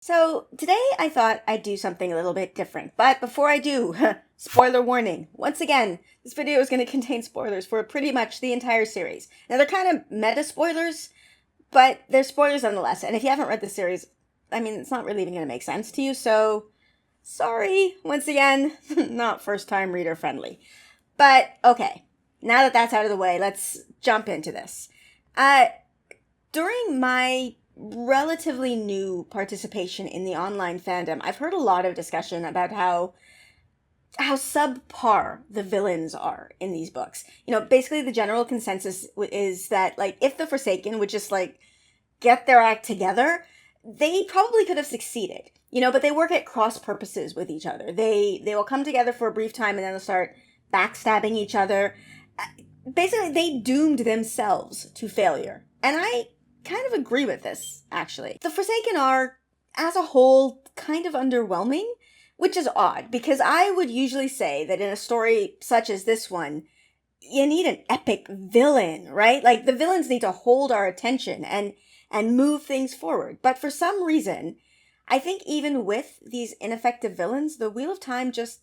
So today I thought I'd do something a little bit different, but before I do, spoiler warning. Once again, this video is going to contain spoilers for pretty much the entire series. Now they're kind of meta spoilers, but they're spoilers nonetheless, and if you haven't read the series, I mean, it's not really even going to make sense to you, so sorry, once again, not first time reader friendly. But okay, now that that's out of the way, let's jump into this. During my relatively new participation in the online fandom, I've heard a lot of discussion about how subpar the villains are in these books. You know, basically the general consensus is that, like, if the Forsaken would just, like, get their act together, they probably could have succeeded. You know, but they work at cross purposes with each other. They will come together for a brief time and then they'll start backstabbing each other. Basically, they doomed themselves to failure. And I kind of agree with this, actually. The Forsaken are, as a whole, kind of underwhelming, which is odd, because I would usually say that in a story such as this one, you need an epic villain, right? Like, the villains need to hold our attention and move things forward. But for some reason, I think even with these ineffective villains, the Wheel of Time just,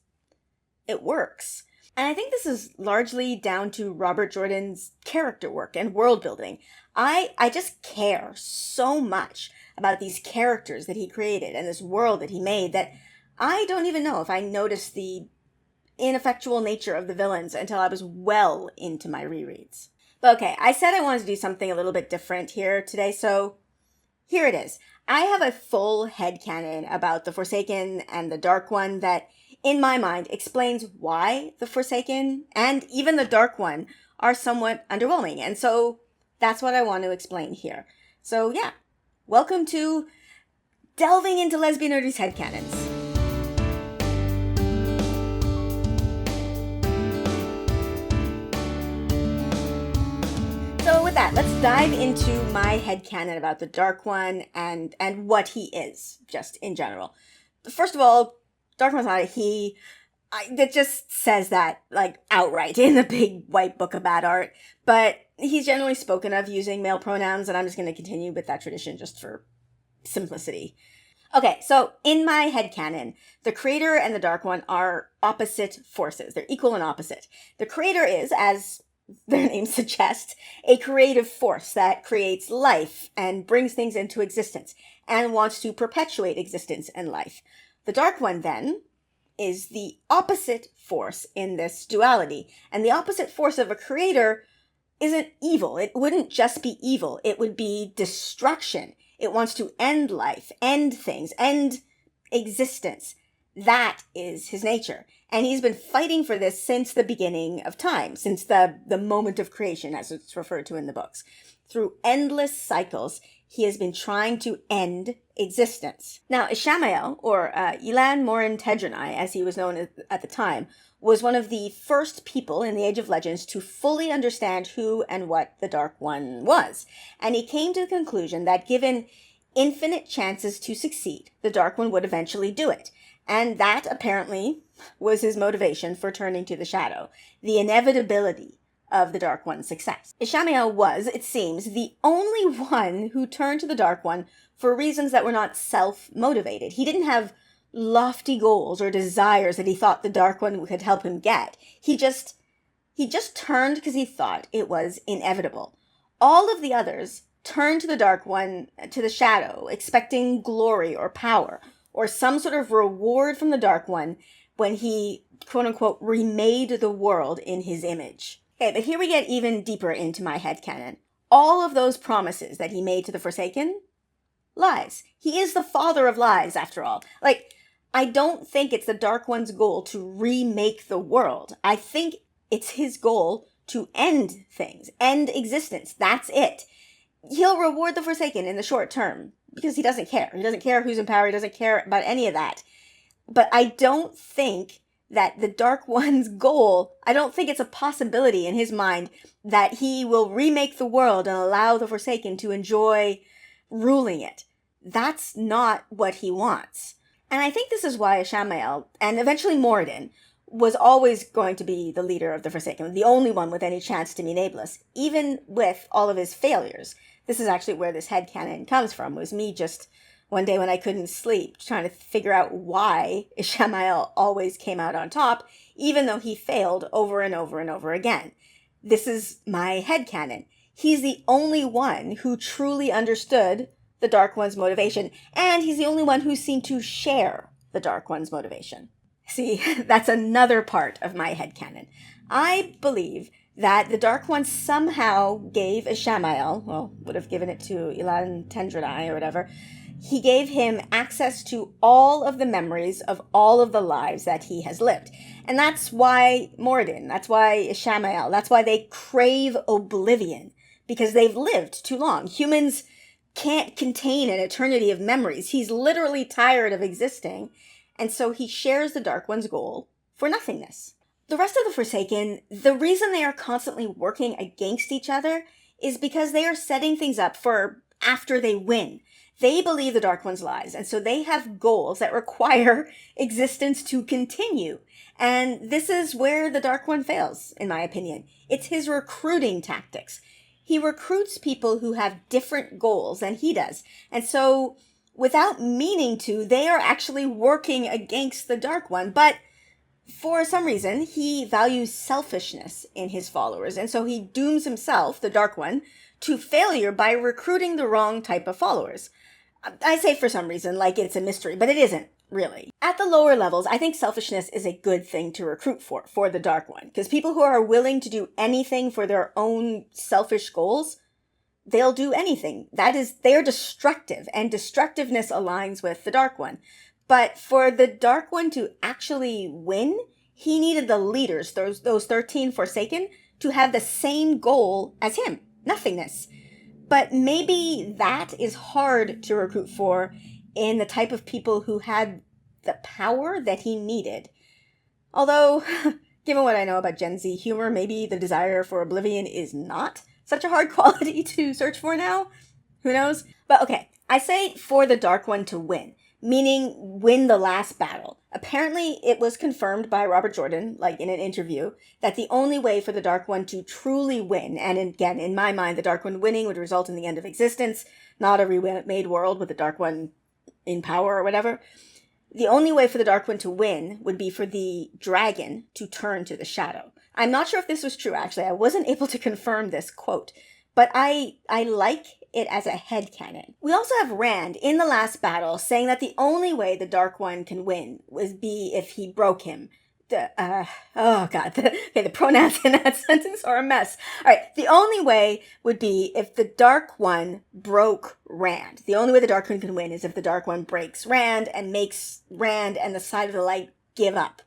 it works. And I think this is largely down to Robert Jordan's character work and world building. I just care so much about these characters that he created and this world that he made that I don't even know if I noticed the ineffectual nature of the villains until I was well into my rereads. But okay, I said I wanted to do something a little bit different here today, so here it is. I have a full headcanon about the Forsaken and the Dark One that, in my mind, explains why the Forsaken and even the Dark One are somewhat underwhelming. And so that's what I want to explain here. So yeah, welcome to delving into Lesbian Nerdy's headcanons. So with that, let's dive into my headcanon about the Dark One and what he is, just in general. First of all, Dark One's not a he. That just says that, like, outright in the big white book about Aart. But he's generally spoken of using male pronouns, and I'm just going to continue with that tradition just for simplicity. Okay, so in my headcanon, the Creator and the Dark One are opposite forces. They're equal and opposite. The Creator is, as their name suggests, a creative force that creates life and brings things into existence and wants to perpetuate existence and life. The Dark One, then, is the opposite force in this duality. And the opposite force of a creator isn't evil. It wouldn't just be evil. It would be destruction. It wants to end life, end things, end existence. That is his nature. And he's been fighting for this since the beginning of time, since the moment of creation, as it's referred to in the books. Through endless cycles, he has been trying to end existence. Now, Ishamael, or Ilan Morin Tedranai, as he was known at the time, was one of the first people in the Age of Legends to fully understand who and what the Dark One was. And he came to the conclusion that given infinite chances to succeed, the Dark One would eventually do it. And that, apparently, was his motivation for turning to the shadow. The inevitability of the Dark One's success. Ishamael was, it seems, the only one who turned to the Dark One for reasons that were not self-motivated. He didn't have lofty goals or desires that he thought the Dark One could help him get. He just turned because he thought it was inevitable. All of the others turned to the Dark One, to the shadow, expecting glory or power, or some sort of reward from the Dark One when he, quote-unquote, remade the world in his image. Okay, but here we get even deeper into my headcanon. All of those promises that he made to the Forsaken? Lies. He is the father of lies, after all. Like, I don't think it's the Dark One's goal to remake the world. I think it's his goal to end things, end existence. That's it. He'll reward the Forsaken in the short term, because he doesn't care. He doesn't care who's in power. He doesn't care about any of that. But I don't think that the Dark One's goal, I don't think it's a possibility in his mind that he will remake the world and allow the Forsaken to enjoy ruling it. That's not what he wants. And I think this is why Ishamael, and eventually Moradin, was always going to be the leader of the Forsaken, the only one with any chance to be nameless, even with all of his failures. This is actually where this headcanon comes from, was me just one day when I couldn't sleep, trying to figure out why Ishamael always came out on top, even though he failed over and over and over again. This is my headcanon. He's the only one who truly understood the Dark One's motivation, and he's the only one who seemed to share the Dark One's motivation. See, that's another part of my headcanon. I believe that the Dark One somehow gave Ishamael, well, would have given it to Ilan Tendranai or whatever, he gave him access to all of the memories of all of the lives that he has lived. And that's why Moradin, that's why Ishamael, that's why they crave oblivion, because they've lived too long. Humans can't contain an eternity of memories. He's literally tired of existing, and so he shares the Dark One's goal for nothingness. The rest of the Forsaken, the reason they are constantly working against each other is because they are setting things up for after they win. They believe the Dark One's lies, and so they have goals that require existence to continue. And this is where the Dark One fails, in my opinion. It's his recruiting tactics. He recruits people who have different goals than he does. And so, without meaning to, they are actually working against the Dark One. But for some reason, he values selfishness in his followers. And so he dooms himself, the Dark One, to failure by recruiting the wrong type of followers. I say for some reason, like it's a mystery, but it isn't, really. At the lower levels, I think selfishness is a good thing to recruit for the Dark One. Because people who are willing to do anything for their own selfish goals, they'll do anything. That is, they're destructive, and destructiveness aligns with the Dark One. But for the Dark One to actually win, he needed the leaders, those 13 Forsaken, to have the same goal as him, nothingness. But maybe that is hard to recruit for in the type of people who had the power that he needed. Although, given what I know about Gen Z humor, maybe the desire for oblivion is not such a hard quality to search for now. Who knows? But okay, I say for the Dark One to win, meaning win the last battle. Apparently, it was confirmed by Robert Jordan, like in an interview, that the only way for the Dark One to truly win, and again, in my mind, the Dark One winning would result in the end of existence, not a remade world with the Dark One in power or whatever. The only way for the Dark One to win would be for the dragon to turn to the shadow. I'm not sure if this was true, actually. I wasn't able to confirm this quote, but I like it as a headcanon. We also have Rand in the last battle saying that the only way the Dark One can win would be if he broke him. The pronouns in that sentence are a mess. All right, the only way would be if the Dark One broke Rand. The only way the Dark One can win is if the Dark One breaks Rand and makes Rand and the Side of the Light give up.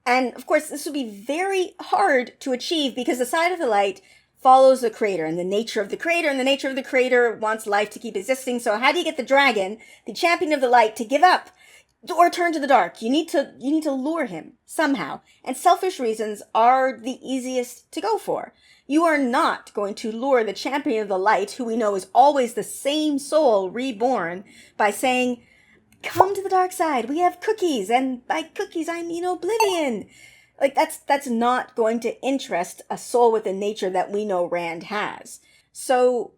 And of course, this would be very hard to achieve because the Side of the Light follows the creator and the nature of the creator, and the nature of the creator wants life to keep existing. So how do you get the dragon, the champion of the light, to give up or turn to the dark? You need to lure him somehow. And selfish reasons are the easiest to go for. You are not going to lure the champion of the light, who we know is always the same soul reborn, by saying, "Come to the dark side, we have cookies," and by cookies I mean oblivion. Like, that's not going to interest a soul with the nature that we know Rand has. So,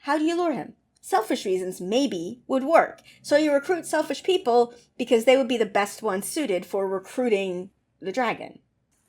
how do you lure him? Selfish reasons maybe would work. So you recruit selfish people because they would be the best ones suited for recruiting the dragon.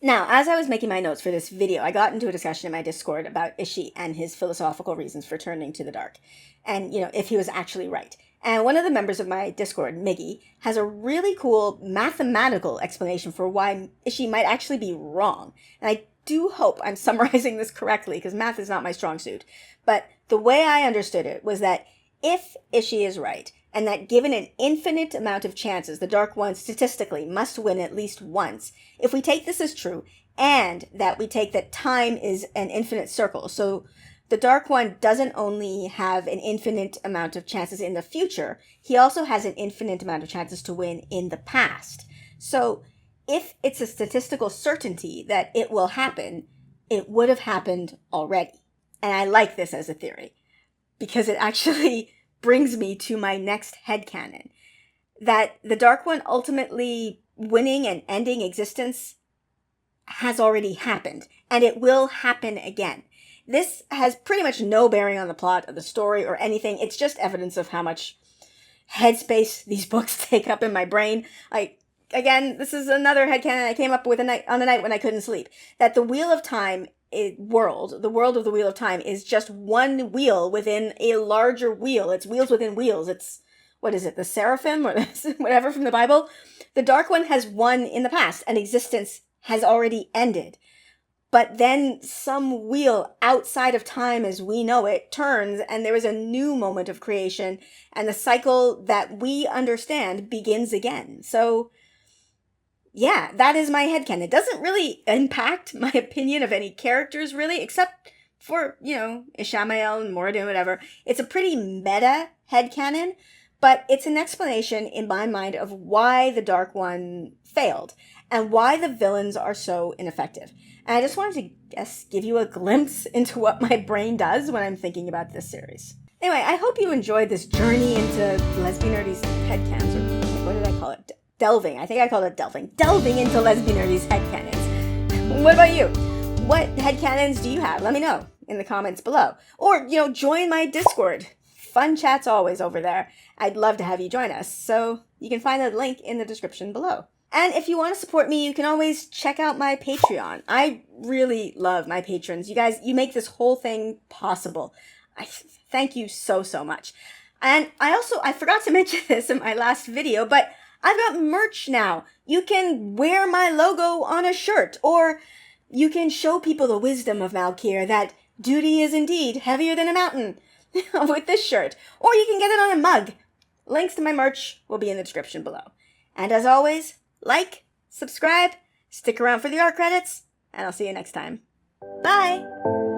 Now, as I was making my notes for this video, I got into a discussion in my Discord about Ishi and his philosophical reasons for turning to the dark. And, if he was actually right. And one of the members of my Discord, Miggy, has a really cool mathematical explanation for why Ishi might actually be wrong. And I do hope I'm summarizing this correctly, because math is not my strong suit. But the way I understood it was that if Ishi is right, and that given an infinite amount of chances, the Dark One statistically must win at least once, if we take this as true, and that we take that time is an infinite circle, so the Dark One doesn't only have an infinite amount of chances in the future, he also has an infinite amount of chances to win in the past. So if it's a statistical certainty that it will happen, it would have happened already. And I like this as a theory, because it actually brings me to my next headcanon, that the Dark One ultimately winning and ending existence has already happened, and it will happen again. This has pretty much no bearing on the plot of the story or anything. It's just evidence of how much headspace these books take up in my brain. Again, this is another headcanon I came up with on a night when I couldn't sleep. That the Wheel of Time the world of the Wheel of Time is just one wheel within a larger wheel. It's wheels within wheels. It's, what is it, the seraphim or whatever from the Bible? The Dark One has won in the past, and existence has already ended. But then some wheel outside of time as we know it turns, and there is a new moment of creation, and the cycle that we understand begins again. So, yeah, that is my headcanon. It doesn't really impact my opinion of any characters, really, except for, Ishamael and Moradin, whatever. It's a pretty meta headcanon, but it's an explanation in my mind of why the Dark One failed, and why the villains are so ineffective. And I just wanted to give you a glimpse into what my brain does when I'm thinking about this series. Anyway, I hope you enjoyed this journey into Lesbian Nerdy's headcanons, or what did I call it? Delving. I think I called it delving. Delving into Lesbian Nerdy's headcanons. What about you? What headcanons do you have? Let me know in the comments below. Or, join my Discord. Fun chats always over there. I'd love to have you join us. So you can find the link in the description below. And if you want to support me, you can always check out my Patreon. I really love my patrons. You guys, you make this whole thing possible. I thank you so, so much. And I forgot to mention this in my last video, but I've got merch now. You can wear my logo on a shirt, or you can show people the wisdom of Malkir, that duty is indeed heavier than a mountain with this shirt. Or you can get it on a mug. Links to my merch will be in the description below. And as always, like, subscribe, stick around for the art credits, and I'll see you next time. Bye!